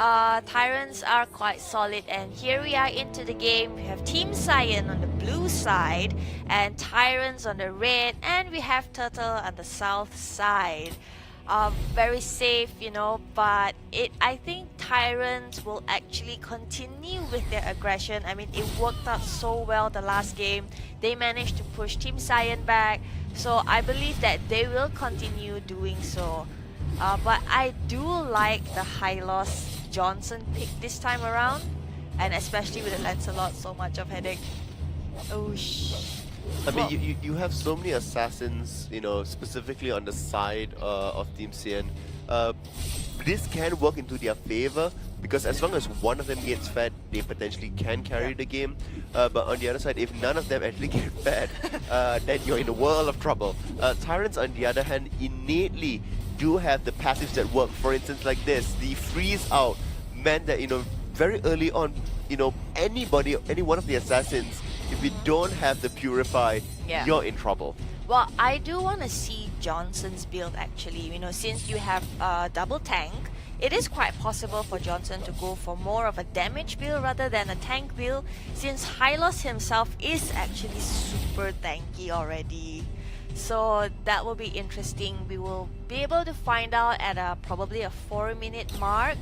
Tyrants are quite solid, and here we are into the game. We have Team Saiyan on the blue side and Tyrants on the red, and we have Turtle on the south side. Very safe, but I think Tyrants will actually continue with their aggression. I mean, it worked out so well the last game. They managed to push Team Saiyan back, so I believe that they will continue doing so. But I do like the Hylos Johnson pick this time around, and especially with the Lancelot, so much of headache. Oh I mean, you have so many assassins, specifically on the side of Team Saiyan. This can work into their favor because as long as one of them gets fed, they potentially can carry the game. But on the other side, if none of them actually get fed, then you're in a world of trouble. Tyrants, on the other hand, innately do have the passives that work. For instance, like this, the freeze out meant that very early on, any one of the assassins, if you don't have the purify, you're in trouble. Well, I do want to see Johnson's build actually. Since you have a double tank, it is quite possible for Johnson to go for more of a damage build rather than a tank build, since Hylos himself is actually super tanky already. So that will be interesting. We will be able to find out at probably a 4-minute mark,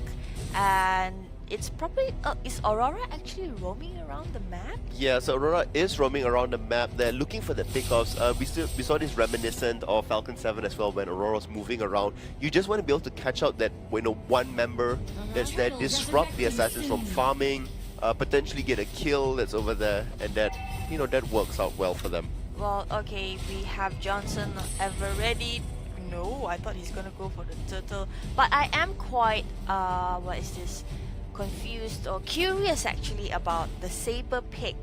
and it's probably is Aurora actually roaming around the map? Yeah, so Aurora is roaming around the map. They're looking for the pickoffs. We saw this reminiscent of Falcon 7 as well when Aurora was moving around. You just want to be able to catch out that one member that's there, disrupt the assassins from farming, potentially get a kill that's over there, and that that works out well for them. Well, okay, we have Johnson ever ready. No, I thought he's gonna go for the turtle. But I am quite confused or curious actually about the saber pick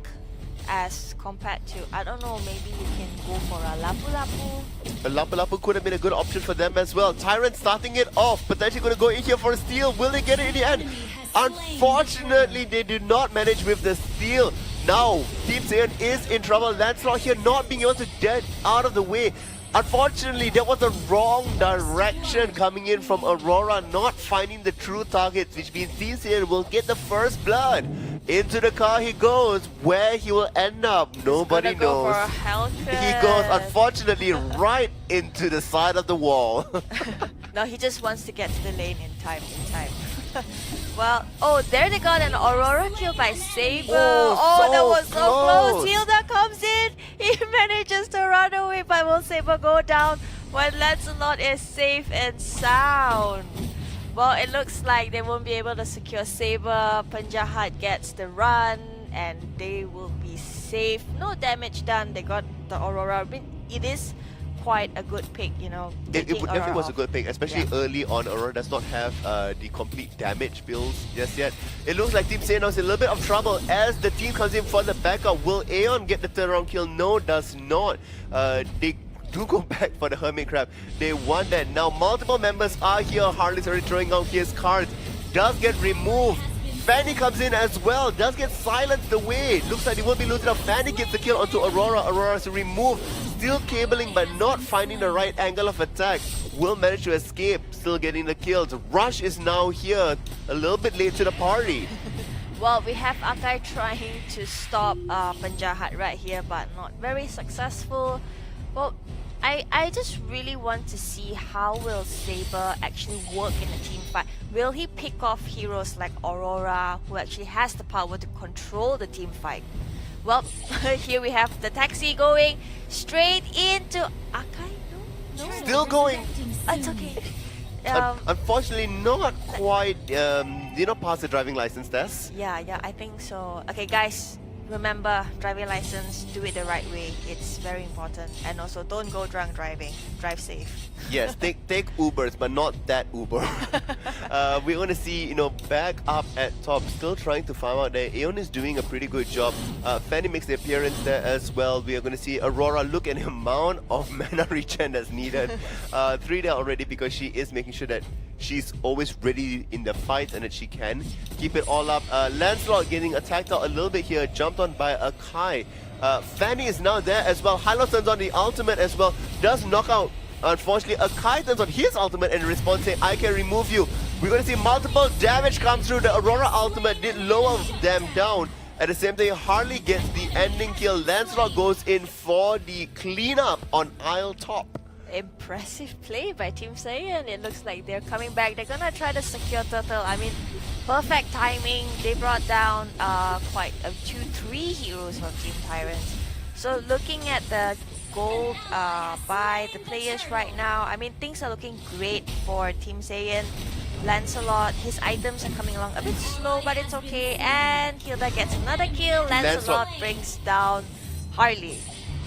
as compared to, I don't know, maybe you can go for a Lapu Lapu. A Lapu Lapu could have been a good option for them as well. Tyrant starting it off, potentially going to go in here for a steal. Will they get it in the end? Unfortunately, they do not manage with the steal. Now, Team Saiyan is in trouble. Lancelot here not being able to get out of the way. Unfortunately, that was the wrong direction coming in from Aurora, not finding the true targets, which means Team Saiyan will get the first blood. Into the car he goes. Where he will end up, nobody knows. Go for a Hellcat. He goes, unfortunately, right into the side of the wall. No, he just wants to get to the lane in time. Well, there they got an Aurora kill by Saber. That was so close. Hilda comes in. He manages to run away, but will Saber go down when Lancelot is safe and sound? Well, it looks like they won't be able to secure Saber. Penjahat gets the run, and they will be safe. No damage done. They got the Aurora. I mean, it is quite a good pick, It definitely was a good pick, especially early on. Aurora does not have the complete damage builds just yet. It looks like Team Saiyan is in a little bit of trouble as the team comes in for the backup. Will Aeon get the turnaround kill? No, does not. They do go back for the Hermit Crab. They want that. Now multiple members are here. Harley's already throwing out his cards. Does get removed. Fanny comes in as well, does get silenced away. Looks like he will be losing up. Fanny gets the kill onto Aurora. Aurora's removed. Still cabling but not finding the right angle of attack. Will manage to escape, still getting the kills. Rush is now here, a little bit late to the party. Well, we have Akai trying to stop Penjahat right here, but not very successful. Well, I just really want to see how will Saber actually work in a team fight. Will he pick off heroes like Aurora, who actually has the power to control the team fight? Well, here we have the taxi going straight into Akai. No. Still going. It's okay. Unfortunately, not quite. Did not pass the driving license test. Yeah, I think so. Okay, guys. Remember, driving license, do it the right way. It's very important. And also, don't go drunk driving. Drive safe. Yes, take Ubers, but not that Uber. We're going to see, back up at top, still trying to farm out there. Aeon is doing a pretty good job. Fanny makes the appearance there as well. We are going to see Aurora look at the amount of mana regen that's needed. 3 there already because she is making sure that she's always ready in the fight and that she can keep it all up. Lancelot getting attacked out a little bit here, jumped on by Akai. Fanny is now there as well. Hylos turns on the ultimate as well, does knock out. Unfortunately, Akai turns on his ultimate and responds saying, I can remove you. We're going to see multiple damage come through. The Aurora ultimate did lower them down. At the same time, Harley gets the ending kill. Lancelot goes in for the cleanup on Isle Top. Impressive play by Team Saiyan. It looks like they're coming back. They're gonna try to secure Turtle. I mean, perfect timing. They brought down quite 2-3 heroes from Team Tyrants. So looking at the gold by the players right now, I mean, things are looking great for Team Saiyan. Lancelot, his items are coming along a bit slow, but it's okay. And Hilda gets another kill. Lancelot brings down Harley.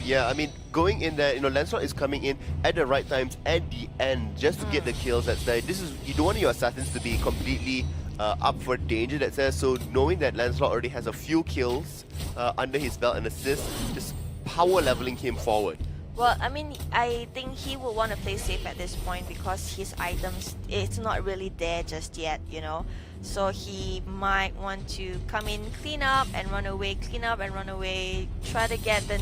Yeah, I mean, going in there, Lancelot is coming in at the right times at the end just to get the kills. That's there. You don't want your assassins to be completely up for danger. That's there. So knowing that Lancelot already has a few kills under his belt and assists, just power leveling him forward. Well, I mean, I think he will want to play safe at this point because his items, it's not really there just yet, So he might want to come in, clean up and run away, clean up and run away, try to get the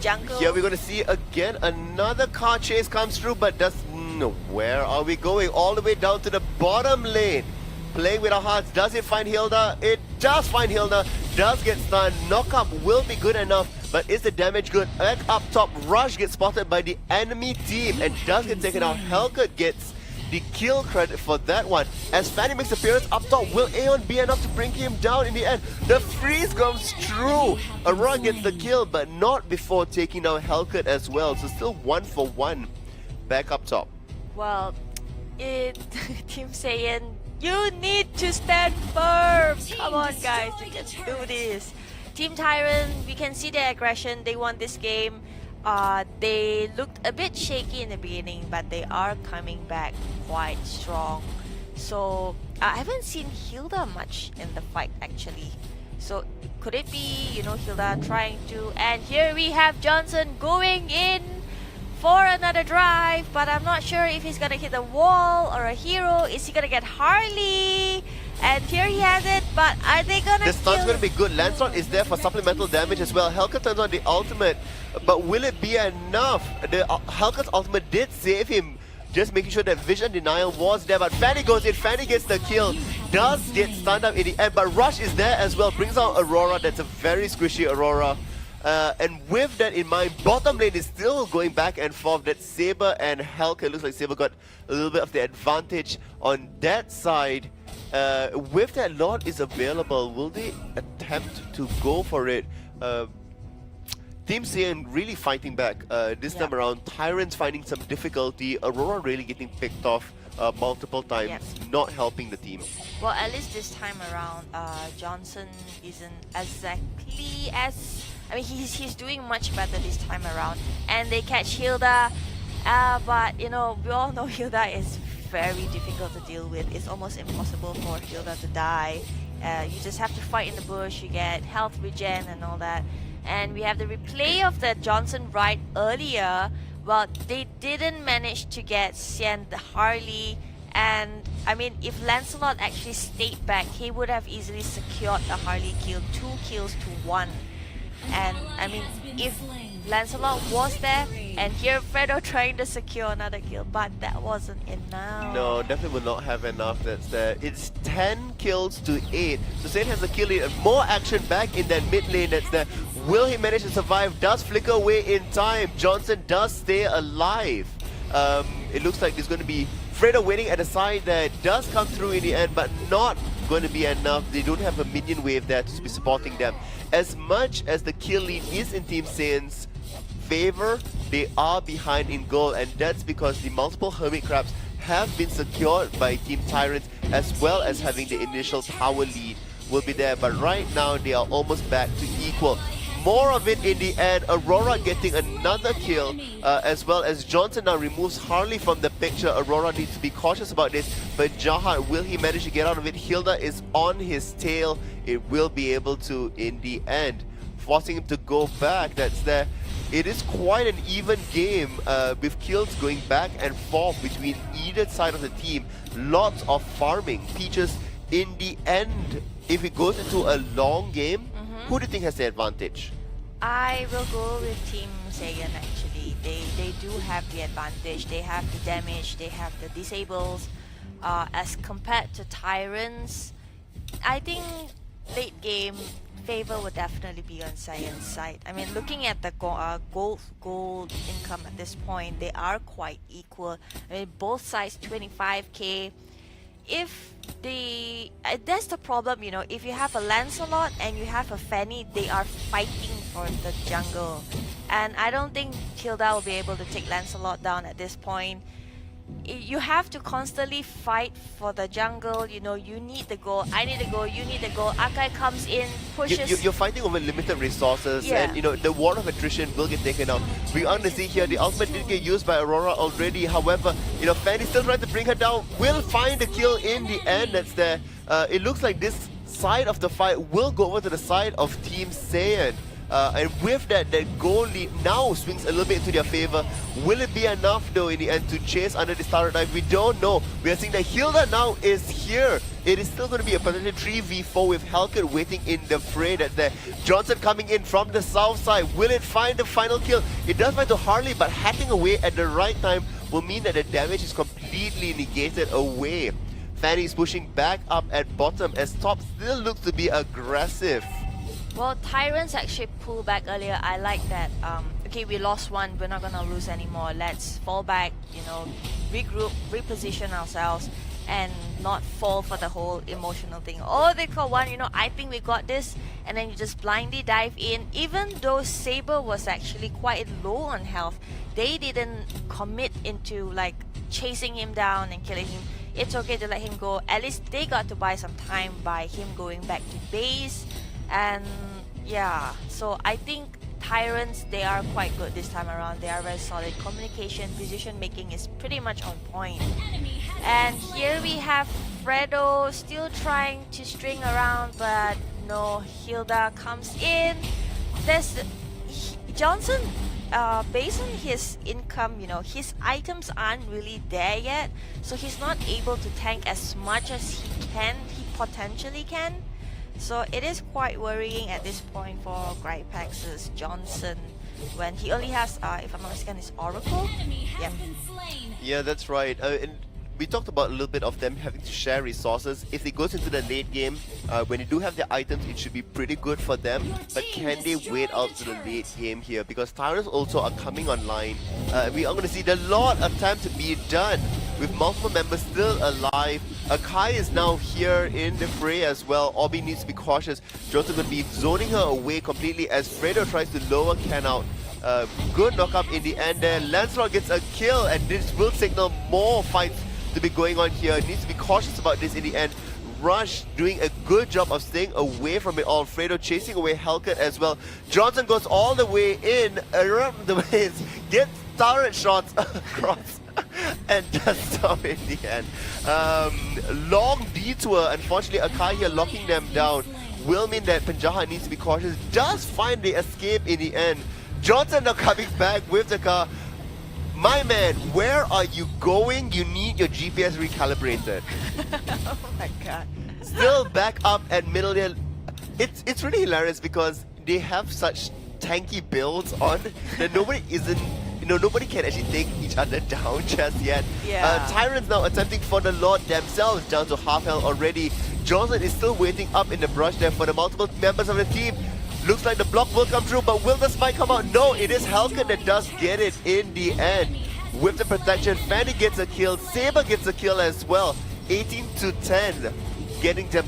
jungle. Here we're going to see again another car chase comes through, but where are we going? All the way down to the bottom lane. Playing with our hearts. Does it find Hilda? It does find Hilda. Does get stunned. Knockup will be good enough, but is the damage good? Up top, Rush gets spotted by the enemy team and does get taken out. Hellcat gets the kill credit for that one. As Fanny makes appearance up top, will Aeon be enough to bring him down in the end? The freeze comes true. Aurora gets the kill, but not before taking out Hellcat as well. So still 1-for-1 back up top. Well, Team Saiyan, you need to stand firm. Come on, guys, you can do this. Team Tyrant, we can see their aggression. They won this game. They looked a bit shaky in the beginning, but they are coming back quite strong. So I haven't seen Hilda much in the fight actually. So could it be, Hilda trying to? And here we have Johnson going in for another drive, but I'm not sure if he's gonna hit a wall or a hero. Is he gonna get Harley? And here he has it, but are they gonna The stun's gonna be good. Lancelot is there for supplemental damage as well. Hellcat turns on the ultimate, but will it be enough? The Hellcat's ultimate did save him, just making sure that vision denial was there, but Fanny goes in, Fanny gets the kill, does get stunned up in the end, but Rush is there as well, brings out Aurora. That's a very squishy Aurora. And with that in mind, bottom lane is still going back and forth. That Saber and Hellcat, looks like Saber got a little bit of the advantage on that side. With that, Lord is available. Will they attempt to go for it? Team Saiyan really fighting back this time around. Tyrants finding some difficulty. Aurora really getting picked off multiple times, not helping the team. Well, at least this time around, Johnson isn't exactly as... I mean, he's doing much better this time around. And they catch Hilda, but we all know Hilda is very difficult to deal with. It's almost impossible for Hilda to die. You just have to fight in the bush, you get health regen and all that. And we have the replay of the Johnson ride earlier. Well, they didn't manage to get Sien the Harley. And I mean, if Lancelot actually stayed back, he would have easily secured a Harley kill, 2 kills to 1. And I mean, if Lancelot was there, and here Fredo trying to secure another kill, but that wasn't enough. No, definitely will not have enough. That's there. It's 10 kills to 8. So Saiyan has the kill lead and more action back in that mid lane. That's there. Will he manage to survive? Does flicker away in time. Johnson does stay alive. It looks like there's going to be Fredo waiting at the side that does come through in the end, but not going to be enough. They don't have a minion wave there to be supporting them. As much as the kill lead is in Team Saiyan's favor, they are behind in goal, and that's because the multiple Hermit Crabs have been secured by Team Tyrants, as well as having the initial tower lead will be there. But right now, they are almost back to equal. More of it in the end. Aurora getting another kill, as well as Johnson now removes Harley from the picture. Aurora needs to be cautious about this, but Jahat, will he manage to get out of it? Hilda is on his tail. It will be able to in the end, forcing him to go back. That's there. It is quite an even game with kills going back and forth between either side of the team. Lots of farming. Peaches, in the end, if it goes into a long game, who do you think has the advantage? I will go with Team Saiyan actually. They do have the advantage. They have the damage, they have the disables. as compared to Tyrants. I think late game favor would definitely be on Saiyan's side. I mean, looking at the gold income at this point, they are quite equal. I mean, both sides 25k. If that's the problem, you know, if you have a Lancelot and you have a Fanny, they are fighting for the jungle, and I don't think Hilda will be able to take Lancelot down at this point. You have to constantly fight for the jungle. You know, you need the goal, I need the goal, you need the goal. Akai comes in, pushes. You're fighting over limited resources, Yeah. and you know the war of attrition will get taken out. We are gonna see here the ultimate did get used by Aurora already. However, you know, Fanny still trying to bring her down. Will find the kill in the end. That's there. It looks like this side of the fight will go over to the side of Team Saiyan. And with that goal lead now swings a little bit into their favor. Will it be enough though in the end to chase under the starter knife? We don't know. We are seeing that Hilda now is here. It is still going to be a potential 3v4 with Helkut waiting in the fray. That's there. Johnson coming in from the south side. Will it find the final kill? It does find to Harley, but hacking away at the right time will mean that the damage is completely negated away. Fanny is pushing back up at bottom as top still looks to be aggressive. Well, Tyrants actually pull back earlier. I like that. Okay, we lost one, we're not gonna lose anymore. Let's fall back, you know, regroup, reposition ourselves, and not fall for the whole emotional thing. Oh, they caught one, you know, I think we got this, and then you just blindly dive in. Even though Saber was actually quite low on health, they didn't commit into like chasing him down and killing him. It's okay to let him go. At least they got to buy some time by him going back to base. And yeah, so I think Tyrants, they are quite good this time around. They are very solid. Communication, decision making is pretty much on point. And here we have Fredo still trying to string around, but no, Hilda comes in. There's Johnson, based on his income, you know, his items aren't really there yet, so he's not able to tank as much as he potentially can. So it is quite worrying at this point for Grypax's Johnson when he only has, if I'm not mistaken, his Oracle. Yep. Yeah, that's right. And we talked about a little bit of them having to share resources. If it goes into the late game, when they do have their items, it should be pretty good for them. But can they wait out to the late game here? Because Tyrants also are coming online. We are going to see the Lord attempt to be done with multiple members still alive. Akai is now here in the fray as well. Obi needs to be cautious. Johnson going to be zoning her away completely as Fredo tries to lower Ken out. Good knock-up in the end there. Lancelot gets a kill, and this will signal more fights to be going on here. Needs to be cautious about this in the end. Rush doing a good job of staying away from it all. Fredo chasing away Helkut as well. Johnson goes all the way in, around the waist, gets turret shots across and does stop in the end. Long detour, unfortunately Akai here locking them down will mean that Penjaha needs to be cautious. Does find the escape in the end. Johnson now coming back with the car. My man, where are you going? You need your GPS recalibrated. Oh my god. Still back up at middle there. It's really hilarious because they have such tanky builds on that nobody can actually take each other down just yet. Yeah. Tyrants now attempting for the Lord themselves, down to half health already. Johnson is still waiting up in the brush there for the multiple members of the team. Looks like the block will come through, but will the spike come out? No, it is Helkut that does get it in the end. With the protection, Fanny gets a kill, Saber gets a kill as well. 18 to 10. Getting them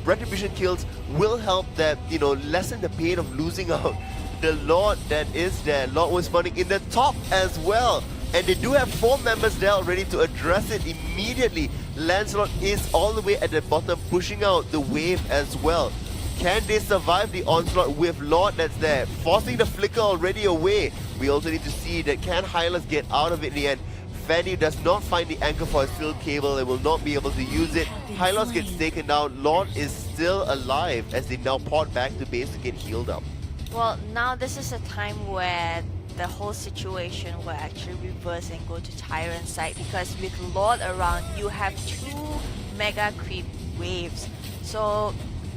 retribution kills will help them, you know, lessen the pain of losing out. The Lord that is there, Lord was spawning in the top as well. And they do have 4 members there already to address it immediately. Lancelot is all the way at the bottom, pushing out the wave as well. Can they survive the onslaught with Lord that's there? Forcing the flicker already away. We also need to see that can Hylas get out of it in the end. Fanny does not find the anchor for a steel cable and will not be able to use it. Hylos gets taken down. Lord is still alive as they now port back to base to get healed up. Well, now this is a time where the whole situation will actually reverse and go to Tyrant's side, because with Lord around, you have 2 mega creep waves. So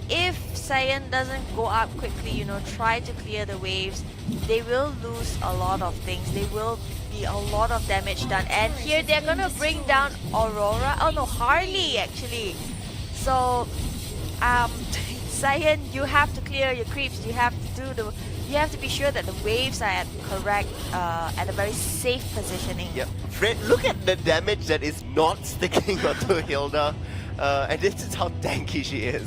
if Saiyan doesn't go up quickly, you know, try to clear the waves, they will lose a lot of things. They will be a lot of damage done. And here they're gonna bring down Aurora. Oh no, Harley actually. So, Saiyan, you have to clear your creeps. You have to be sure that the waves are at correct, at a very safe positioning. Yep. Fred, look at the damage that is not sticking onto Hilda. And this is how tanky she is.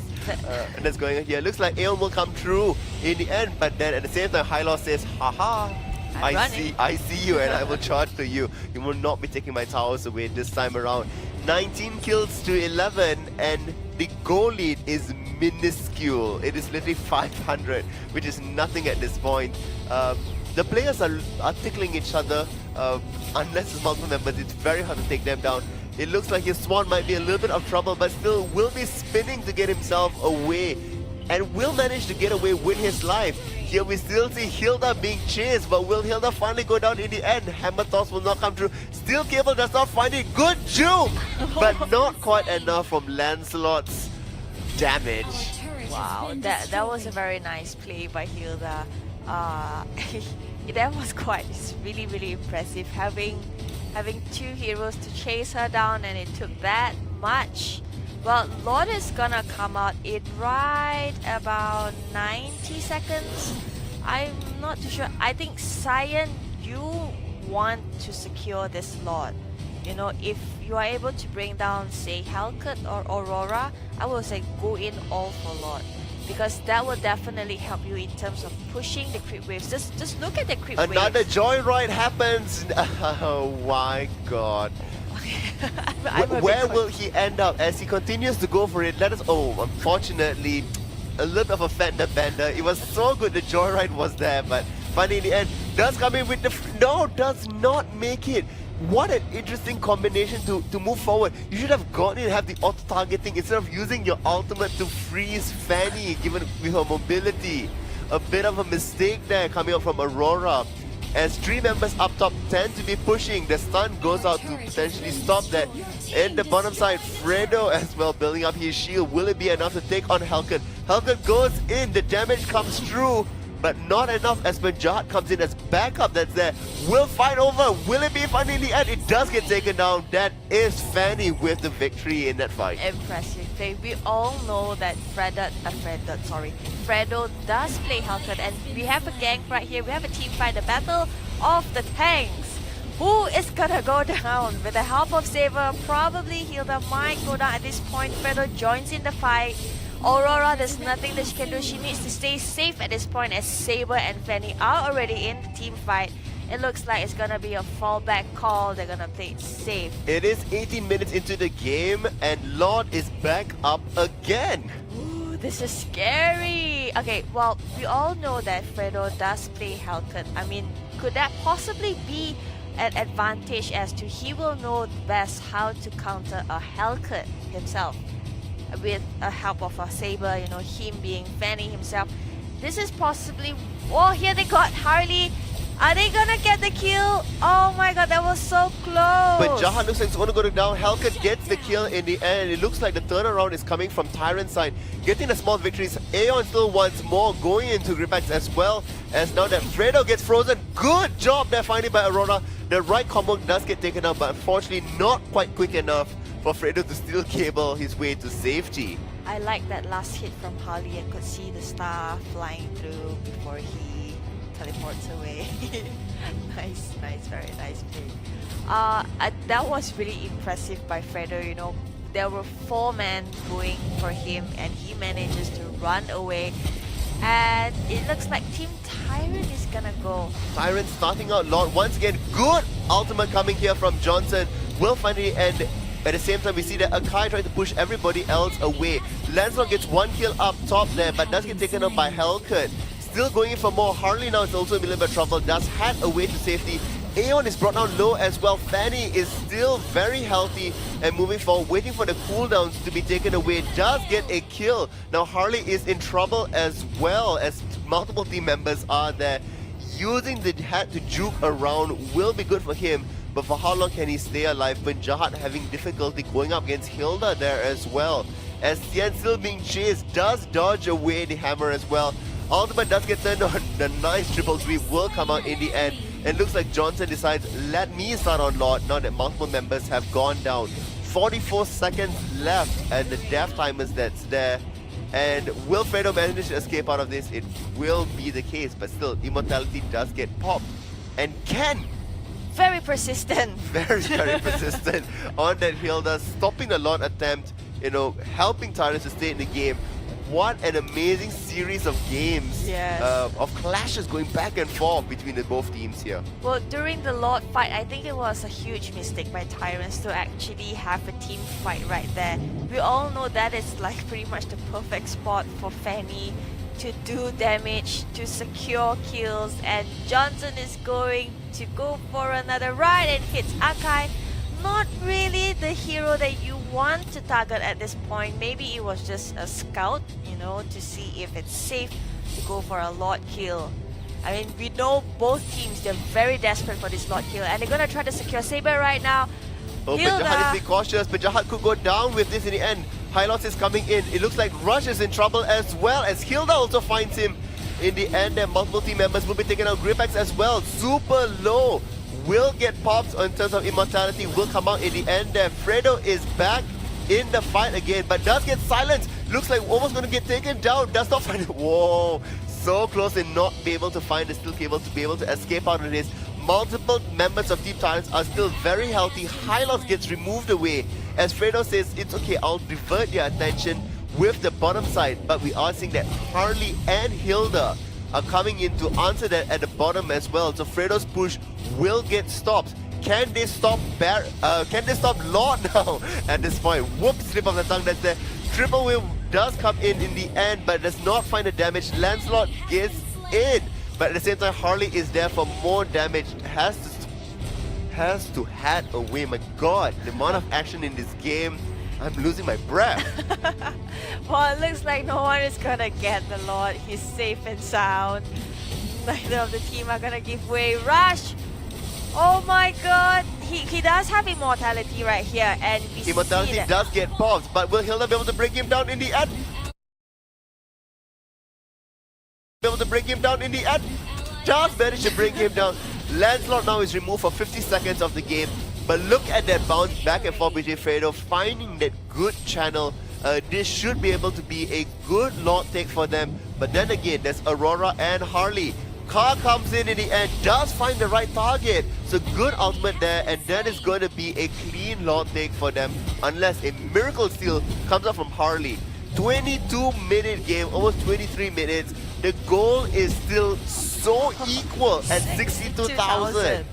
And that's going on here. Looks like Aeon will come through in the end, but then at the same time, Hylos says, haha, I see you and I will charge to you. You will not be taking my towers away this time around. 19 kills to 11, and the goal lead is minuscule. It is literally 500, which is nothing at this point. The players are tickling each other. Unless it's multiple members, it's very hard to take them down. It looks like his Swan might be a little bit of trouble, but still will be spinning to get himself away, and will manage to get away with his life. Here we still see Hilda being chased, but will Hilda finally go down in the end? Hammer toss will not come through. Steel Cable does not find it. Good juke, but not quite enough from Lancelot's damage. Wow, that was a very nice play by Hilda. That was really impressive, having two heroes to chase her down, and it took that much. Well, Lord is gonna come out in right about 90 seconds. I'm not too sure. I think Saiyan, you want to secure this Lord. You know, if you are able to bring down, say, Hellcat or Aurora, I would say go in all for Lord, because that will definitely help you in terms of pushing the creep waves. Just look at the creep waves. Another joyride happens. Oh my god. Where will he end up as he continues to go for it? Unfortunately, a little bit of a fender bender. It was so good, the joyride was there, but finally in the end, does come in with the... No, does not make it. What an interesting combination to move forward. You should have gone in and have the auto-targeting instead of using your ultimate to freeze Fanny, given with her mobility. A bit of a mistake there coming out from Aurora. As three members up top tend to be pushing, the stun goes out to potentially stop that. In the bottom side, Fredo as well building up his shield. Will it be enough to take on Hellcat? Hellcat goes in, the damage comes through, but not enough as Jahat comes in as backup that's there. Will fight over, will it be fun in the end? It does get taken down. That is Fanny with the victory in that fight. Impressive play. We all know that Fredo does play Hellcat, and we have a gank right here. We have a team fight, the battle of the tanks. Who is gonna go down? With the help of Saber, probably Hilda might go down at this point. Fredo joins in the fight. Aurora, there's nothing that she can do. She needs to stay safe at this point, as Saber and Fanny are already in the team fight. It looks like it's gonna be a fallback call. They're gonna play it safe. It is 18 minutes into the game, and Lord is back up again. Ooh, this is scary. Okay, well, we all know that Fredo does play Hellcat. I mean, could that possibly be an advantage, as to he will know best how to counter a Hellcat himself, with a help of a Saber, you know, him being Fanny himself. This is possibly... Oh, here they got Harley. Are they gonna get the kill? Oh my god, that was so close. But Jahan looks like it's gonna go down. Hellcat gets the kill in the end. It looks like the turnaround is coming from Tyrant's side, getting the small victories. Aeon still wants more, going into Gripax as well, as now that Fredo gets frozen. Good job there finally by Aurora. The right combo does get taken out, but unfortunately not quite quick enough for Fredo to still cable his way to safety. I like that last hit from Harley. I could see the star flying through before he teleports away. Nice, very nice play. That was really impressive by Fredo, you know. There were 4 men going for him, and he manages to run away. And it looks like Team Tyrant is gonna go. Tyrant starting out Lord once again. Good ultimate coming here from Johnson. Will finally end. At the same time, we see that Akai trying to push everybody else away. Lancelot gets 1 kill up top there, but does get taken up by Hellcat. Still going in for more. Harley now is also in a little bit of trouble. Does hat away to safety. Aeon is brought down low as well. Fanny is still very healthy and moving forward, waiting for the cooldowns to be taken away. Does get a kill. Now Harley is in trouble as well, as multiple team members are there. Using the hat to juke around will be good for him, but for how long can he stay alive? When Jahat having difficulty going up against Hilda there as well. as Saiyan still being chased, does dodge away the hammer as well. Ultimate does get turned on, the nice triple sweep will come out in the end. It looks like Johnson decides, let me start on Lord, now that multiple members have gone down. 44 seconds left and the death timers that's there. And will Fredo manage to escape out of this? It will be the case, but still, immortality does get popped. And Ken, Very persistent. very persistent on that Hilda, stopping the Lord attempt, you know, helping Tyrants to stay in the game. What an amazing series of games, Yes. of clashes going back and forth between the both teams here. Well, during the Lord fight, I think it was a huge mistake by Tyrants to actually have a team fight right there. We all know that is like pretty much the perfect spot for Fanny to do damage, to secure kills, and Johnson is going to go for another ride and hits Akai. Not really the hero that you want to target at this point. Maybe it was just a scout, you know, to see if it's safe to go for a Lord kill. I mean, we know both teams, they're very desperate for this Lord kill, and they're gonna try to secure Saber right now. Oh, Hilda. Pejahat is being cautious. Pejahat could go down with this in the end. Hylos is coming in. It looks like Rush is in trouble as well, as Hilda also finds him. In the end, multiple team members will be taking out Gripex as well. Super low. Will get popped in terms of immortality. Will come out in the end there. Fredo is back in the fight again, but does get silenced. Looks like almost going to get taken down. Does not find it. Whoa. So close and not be able to find the steel cable to be able to escape out of this. Multiple members of Team Tyrants are still very healthy. Hylos gets removed away. As Fredo says, it's okay, I'll divert your attention with the bottom side. But we are seeing that Harley and Hilda are coming in to answer that at the bottom as well. So Fredo's push will get stopped. Can they stop Lord now at this point? Whoops, slip of the tongue, that's there. Triple wheel does come in the end, but does not find the damage. Lancelot gets in, but at the same time, Harley is there for more damage. Has to hat away. My God, the amount of action in this game, I'm losing my breath. Well, it looks like no one is gonna get the Lord. He's safe and sound. Neither of the team are gonna give way. Rush! Oh my God! He does have immortality right here, and we Immortality see that. does get popped, but will Hilda be able to bring him down in the end? Be able to bring him down in the end? Just managed to bring him down. Lancelot now is removed for 50 seconds of the game. But look at that bounce back and forth between Fredo, finding that good channel. This should be able to be a good Lord take for them. But then again, there's Aurora and Harley. Car comes in the end, does find the right target. So good ultimate there, and that is going to be a clean Lord take for them. Unless a miracle steal comes up from Harley. 22-minute game, almost 23 minutes. The goal is still so equal at 62,000.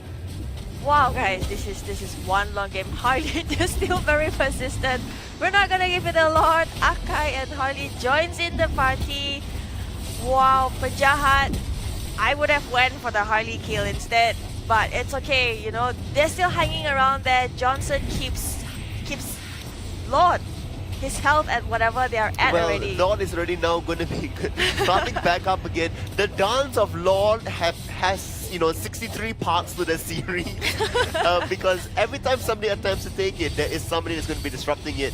Wow, guys, this is one long game. Harley is still very persistent. We're not gonna give it a lot. Akai and Harley joins in the party. Wow, Pejahat. I would have went for the Harley kill instead, but it's okay. You know, they're still hanging around there. Johnson keeps Lord his health at whatever they are at already. Lord is already now going to be starting back up again. The dance of Lord has, you know, 63 parts to the series. Because every time somebody attempts to take it, there is somebody that's going to be disrupting it.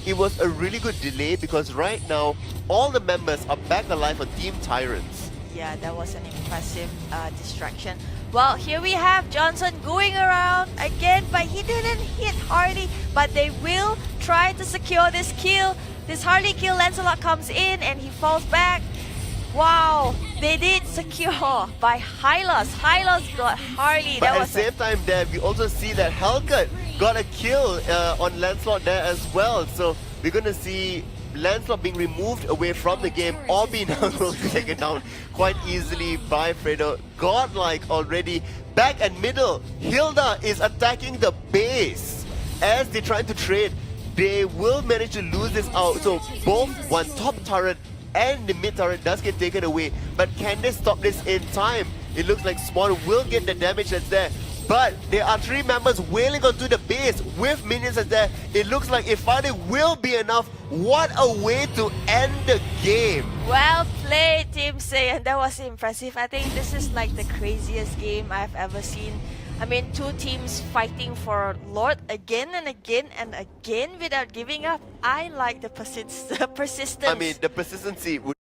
It was a really good delay because right now, all the members are back alive on Team Tyrants. Yeah, that was an impressive distraction. Well, here we have Johnson going around again, but he didn't hit Harley. But they will try to secure this kill. This Harley kill, Lancelot comes in and he falls back. Wow, they did secure by Hylos. Hylos got Harley. But at the same time there, we also see that Hellcat got a kill on Lancelot there as well. So we're going to see Lancelot being removed away from the game. Orbi now will be taken down quite easily by Fredo. Godlike already. Back and middle, Hilda is attacking the base. As they try to trade, they will manage to lose this out. So both one top turret and the mid turret does get taken away. But can they stop this in time? It looks like Spawn will get the damage that's there. But there are 3 members wailing onto the base with minions as there. It looks like if fighting will be enough. What a way to end the game. Well played, Team Saiyan. That was impressive. I think this is like the craziest game I've ever seen. I mean, two teams fighting for Lord again and again and again without giving up. I like the persistence. I mean, the persistency would